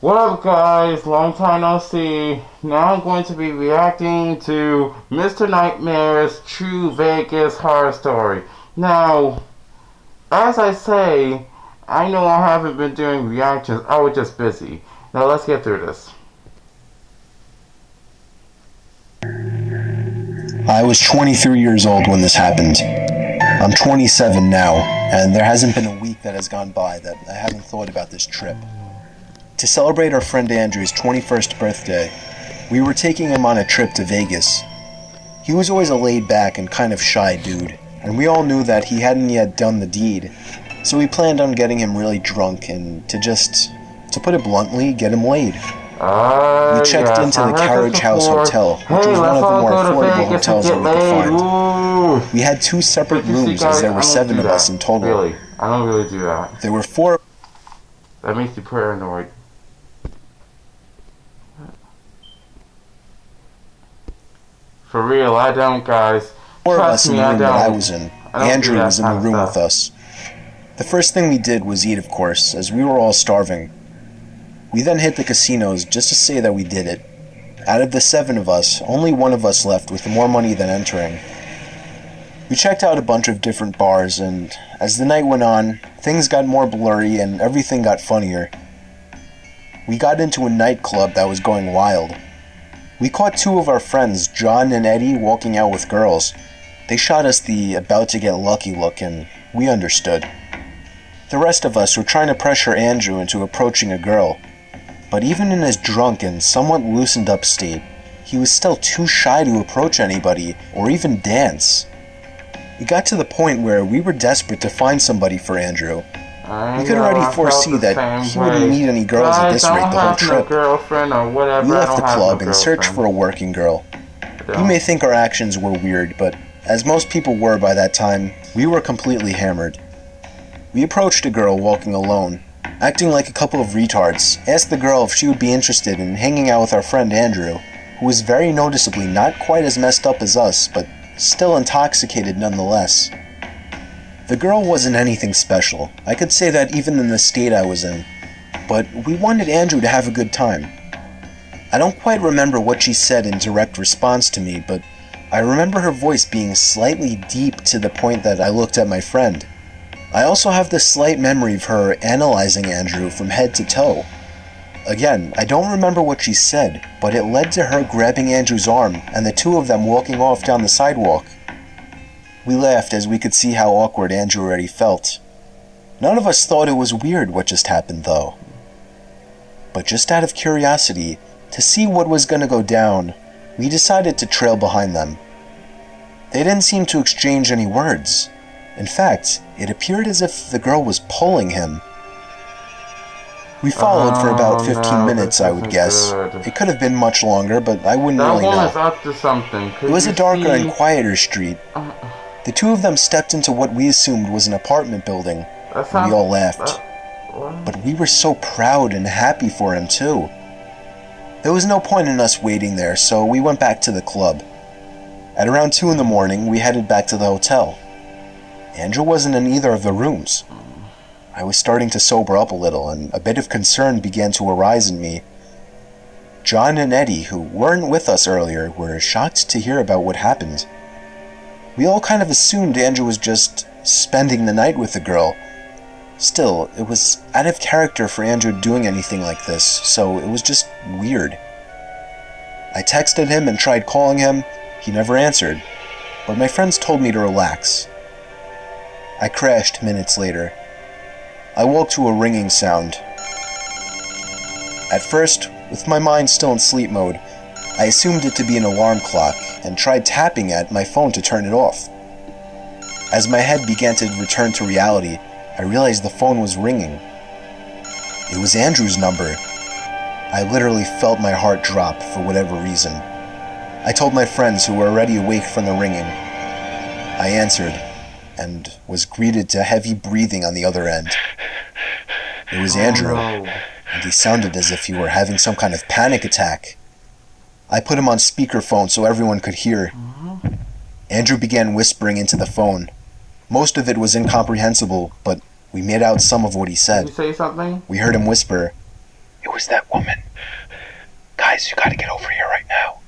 What up, guys? Long time no see. Now I'm going to be reacting to Mr. Nightmare's True Vegas Horror Story. Now, as I say, I know I haven't been doing reactions. I was just busy. Now let's get through this. I was 23 years old when this happened. I'm 27 now, and there hasn't been a week that has gone by that I haven't thought about this trip. To celebrate our friend Andrew's 21st birthday, we were taking him on a trip to Vegas. He was always a laid-back and kind of shy dude, and we all knew that he hadn't yet done the deed, so we planned on getting him really drunk and to put it bluntly, get him laid. We checked Yes, into I the heard this Carriage House before. Hotel, which Hey, was one let's of the all more go to affordable Vegas and hotels that get we could laid. find. Woo! We had two separate But you see, rooms as guys, there I were don't 7 do of us that. in total. Really, I don't really do that. There were 4 That makes you paranoid. For real, I don't, guys. of Trust us in me, the I room that I don't. was in. I don't do Andrew that was in the kind of room stuff. with us. The first thing we did was eat, of course, as we were all starving. We then hit the casinos just to say that we did it. Out of the 7 of us, only one of us left with more money than entering. We checked out a bunch of different bars, and as the night went on, things got more blurry and everything got funnier. We got into a nightclub that was going wild. We caught 2 of our friends, John and Eddie, walking out with girls. They shot us the about to get lucky look, and we understood. The rest of us were trying to pressure Andrew into approaching a girl. But even in his drunk and somewhat loosened up state, he was still too shy to approach anybody or even dance. It got to the point where we were desperate to find somebody for Andrew. I We could know, already I felt foresee the that same he wouldn't way. meet any girls at Guys, this I rate don't the whole have no trip. girlfriend or We whatever. I left the don't have no club in search girlfriend. for a working girl. I You may don't. think our actions were weird, but as most people were by that time, we were completely hammered. We approached a girl walking alone. Acting like a couple of retards, asked the girl if she would be interested in hanging out with our friend Andrew, who was very noticeably not quite as messed up as us, but still intoxicated nonetheless. The girl wasn't anything special. I could say that even in the state I was in. But we wanted Andrew to have a good time. I don't quite remember what she said in direct response to me, but I remember her voice being slightly deep to the point that I looked at my friend. I also have this slight memory of her analyzing Andrew from head to toe. Again, I don't remember what she said, but it led to her grabbing Andrew's arm and the 2 of them walking off down the sidewalk. We laughed as we could see how awkward Andrew already felt. None of us thought it was weird what just happened, though. But just out of curiosity, to see what was going to go down, we decided to trail behind them. They didn't seem to exchange any words. In fact, it appeared as if the girl was pulling him. We followed for about Oh 15 no, minutes, this I would isn't guess. good. It could have been much longer, but I wouldn't That really woman's know. up to something. It Could was you a darker and see? quieter street. Uh, The 2 of them stepped into what we assumed was an apartment building, that and we sounds. all laughed. What? But we were so proud and happy for him, too. There was no point in us waiting there, so we went back to the club. At around 2 in the morning, we headed back to the hotel. Andrew wasn't in either of the rooms. I was starting to sober up a little, and a bit of concern began to arise in me. John and Eddie, who weren't with us earlier, were shocked to hear about what happened. We all kind of assumed Andrew was just spending the night with the girl. Still, it was out of character for Andrew doing anything like this, so it was just weird. I texted him and tried calling him. He never answered, but my friends told me to relax. I crashed minutes later. I woke to a ringing sound. At first, with my mind still in sleep mode, I assumed it to be an alarm clock and tried tapping at my phone to turn it off. As my head began to return to reality, I realized the phone was ringing. It was Andrew's number. I literally felt my heart drop for whatever reason. I told my friends who were already awake from the ringing. I answered, and was greeted to heavy breathing on the other end. It was Oh Andrew, no. and he sounded as if he were having some kind of panic attack. I put him on speakerphone so everyone could hear. Andrew began whispering into the phone. Most of it was incomprehensible, but we made out some of what he Did you said. say something? We heard him whisper, "It Who's that woman? Guys, you gotta get over here right now.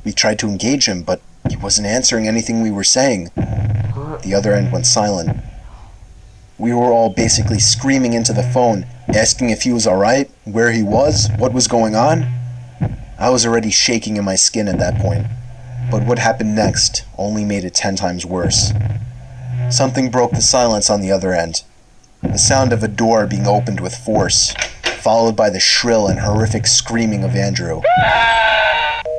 We tried to engage him, but he wasn't answering anything we were saying. The other end went silent. We were all basically screaming into the phone, asking if he was alright, where he was, what was going on. I was already shaking in my skin at that point, but what happened next only made it 10 times worse. Something broke the silence on the other end. The sound of a door being opened with force, followed by the shrill and horrific screaming of Andrew,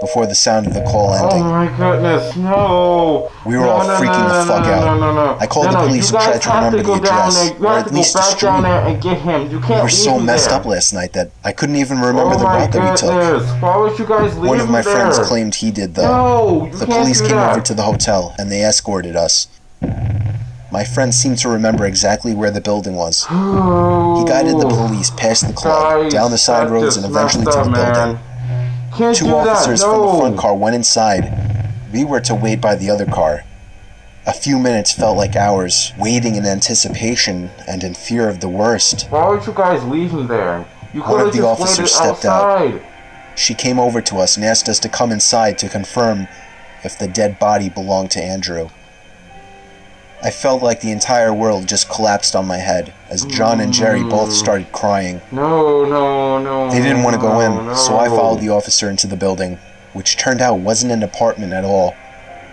before the sound of the call ending. Oh my goodness, no! We were all freaking the fuck out. I called the police and tried to remember the address, or at least the street. Down there and get him. You can't We were so messed up last night that I couldn't even remember the route that we took. Why would you guys leave One of my there? friends claimed he did though. No, you the can't police do came that. over to the hotel and they escorted us. My friend seemed to remember exactly where the building was. He guided the police past the club, Guys, down the side that roads just and eventually to messed the up, building. man. Can't Two do officers that. from the No. front car went inside. We were to wait by the other car. A few minutes felt like hours, waiting in anticipation and in fear of the worst. Why would you guys leave him there? You One could of have the just officers waited stepped out. outside. She came over to us and asked us to come inside to confirm if the dead body belonged to Andrew. I felt like the entire world just collapsed on my head as John and Jerry both started crying. No. They didn't want to go in, no. so I followed the officer into the building, which turned out wasn't an apartment at all,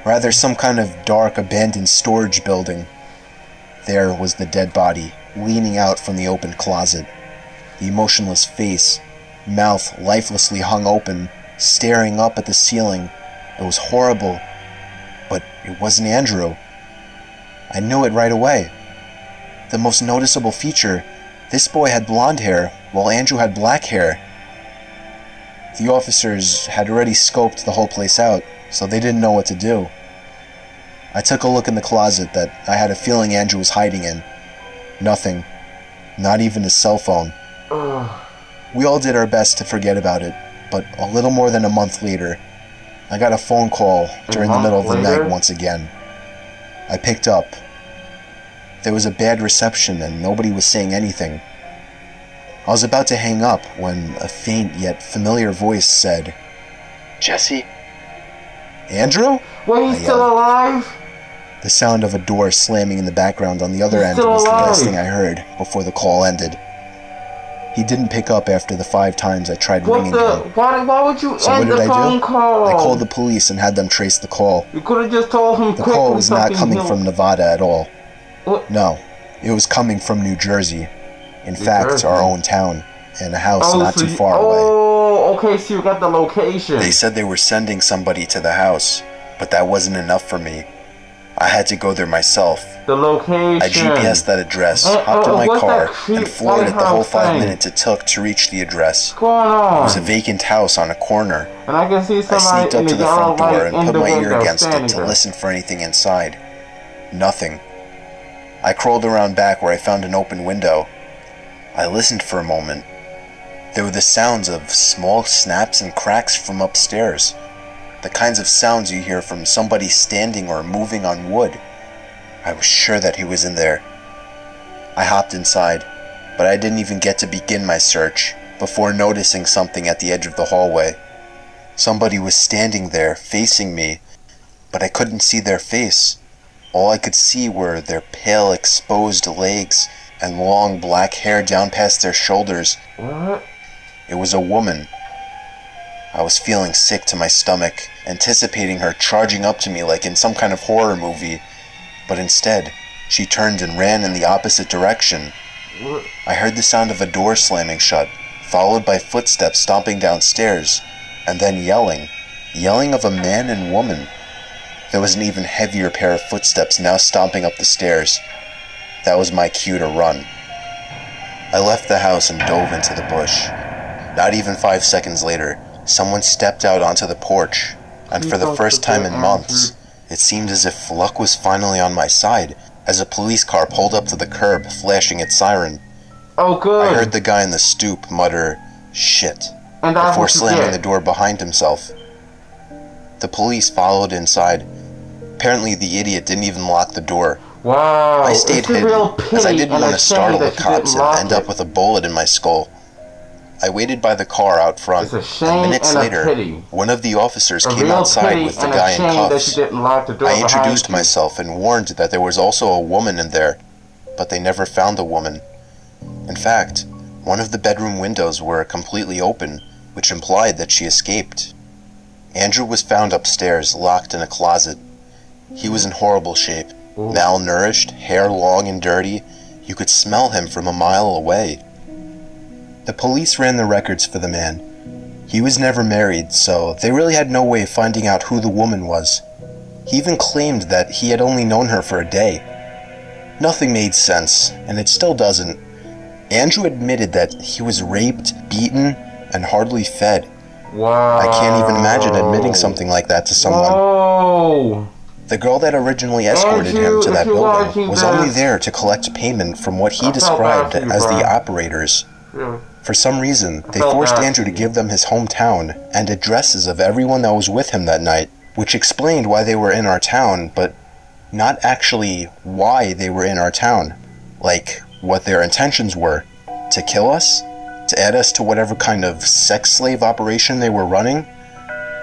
rather some kind of dark, abandoned storage building. There was the dead body, leaning out from the open closet. The emotionless face, mouth lifelessly hung open, staring up at the ceiling. It was horrible, but it wasn't Andrew. I knew it right away. The most noticeable feature, this boy had blonde hair, while Andrew had black hair. The officers had already scoped the whole place out, so they didn't know what to do. I took a look in the closet that I had a feeling Andrew was hiding in. Nothing. Not even his cell phone. We all did our best to forget about it, but a little more than a month later, I got a phone call during the middle of the night once again. I picked up. There was a bad reception and nobody was saying anything. I was about to hang up when a faint yet familiar voice said, "Jesse?" "Andrew?" Wait, he's still alive? The sound of a door slamming in the background on the other He's end still was the last alive. thing I heard before the call ended. He didn't pick up after the 5 times I tried What ringing the? him. Why would you So what end did the I phone do? call? I called the police and had them trace the call. You could have just told him The quickly call was not something coming new. from Nevada at all. What? No, it was coming from New Jersey. In fact, Jersey? our own town, in a house not so too you- far away. Oh, okay, so you got the location. They said they were sending somebody to the house, but that wasn't enough for me. I had to go there myself. The location. I GPSed that address, hopped in my what's car, that creep and floored it the lighthouse whole 5 thing? minutes it took to reach the address. What's going It was a on? vacant house on a corner. And I can see I somebody sneaked in up the to the yellow front door light and in put the my ear window against it standing to there. listen for anything inside. Nothing. I crawled around back where I found an open window. I listened for a moment. There were the sounds of small snaps and cracks from upstairs. The kinds of sounds you hear from somebody standing or moving on wood. I was sure that he was in there. I hopped inside, but I didn't even get to begin my search before noticing something at the edge of the hallway. Somebody was standing there, facing me, but I couldn't see their face. All I could see were their pale, exposed legs and long black hair down past their shoulders. What? It was a woman. I was feeling sick to my stomach, anticipating her charging up to me like in some kind of horror movie, but instead, she turned and ran in the opposite direction. What? I heard the sound of a door slamming shut, followed by footsteps stomping downstairs, and then yelling of a man and woman. There was an even heavier pair of footsteps now stomping up the stairs. That was my cue to run. I left the house and dove into the bush. Not even 5 seconds later, someone stepped out onto the porch, and for the first time in months, it seemed as if luck was finally on my side as a police car pulled up to the curb, flashing its siren. Oh, good. I heard the guy in the stoop mutter, "Shit," and that's before what you slamming get. the door behind himself. The police followed inside. Apparently the idiot didn't even lock the door. Wow. I stayed it's a hidden, real pity as I didn't and want a to shame startle the that you cops didn't and lock end it. up with a bullet in my skull. I waited by the car out front, It's a and shame minutes and a later, pity. one of the officers A came real outside pity with the and guy a in shame that you cuffs. didn't lock the door I behind introduced you. myself and warned that there was also a woman in there, but they never found the woman. In fact, one of the bedroom windows were completely open, which implied that she escaped. Andrew was found upstairs, locked in a closet. He was in horrible shape, malnourished, hair long and dirty. You could smell him from a mile away. The police ran the records for the man. He was never married, so they really had no way of finding out who the woman was. He even claimed that he had only known her for a day. Nothing made sense, and it still doesn't. Andrew admitted that he was raped, beaten, and hardly fed. Wow. I can't even imagine admitting something like that to someone. Whoa. The girl that originally escorted Andrew, him to if that you're building watching was this, only there to collect payment from what he I felt bad described for you, as the bro. operators. Really? For some reason, they felt forced bad Andrew for to you. give them his hometown and addresses of everyone that was with him that night, which explained why they were in our town, but not actually why they were in our town. Like, what their intentions were. To kill us? To add us to whatever kind of sex slave operation they were running?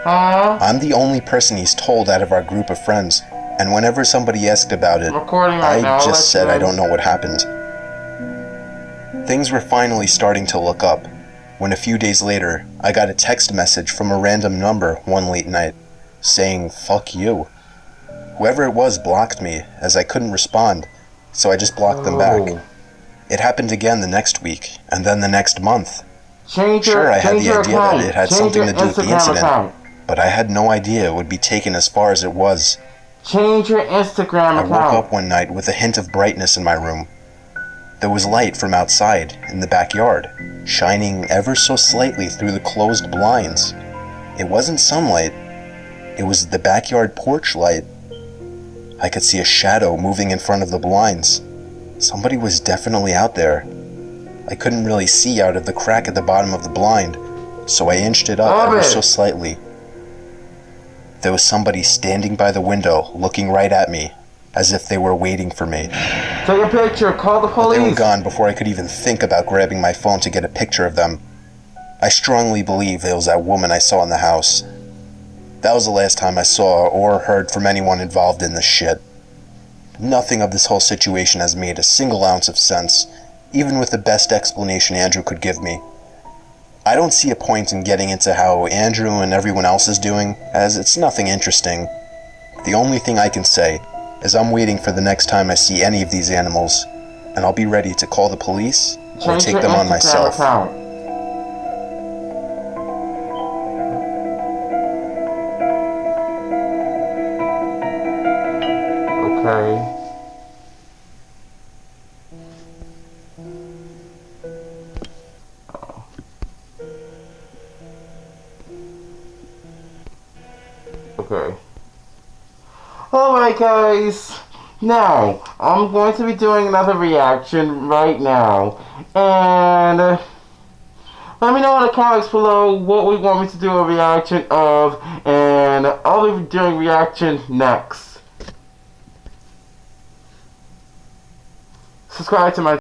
Huh? I'm the only person he's told out of our group of friends, and whenever somebody asked about it, I'm recording right now. I I'll just let said you I in. don't know what happened. Things were finally starting to look up, when a few days later, I got a text message from a random number one late night, saying, "Fuck you." Whoever it was blocked me, as I couldn't respond, so I just blocked them back. Oh. It happened again the next week, and then the next month. Change Sure, your, I had change the your idea account. that it had Change something your to do with the Instagram incident, account. but I had no idea it would be taken as far as it was. Change your Instagram I account. woke up one night with a hint of brightness in my room. There was light from outside, in the backyard, shining ever so slightly through the closed blinds. It wasn't sunlight. It was the backyard porch light. I could see a shadow moving in front of the blinds. Somebody was definitely out there. I couldn't really see out of the crack at the bottom of the blind, so I inched it up ever so slightly. There was somebody standing by the window, looking right at me, as if they were waiting for me. Take a picture. Call the But they were police. gone before I could even think about grabbing my phone to get a picture of them. I strongly believe it was that woman I saw in the house. That was the last time I saw or heard from anyone involved in this shit. Nothing of this whole situation has made a single ounce of sense, even with the best explanation Andrew could give me. I don't see a point in getting into how Andrew and everyone else is doing, as it's nothing interesting. The only thing I can say is I'm waiting for the next time I see any of these animals, and I'll be ready to call the police or Change take your them on Instagram myself. account. Okay. Okay. Alright guys, now, I'm going to be doing another reaction right now, and let me know in the comments below what we want me to do a reaction of, and I'll be doing reaction next. Subscribe to my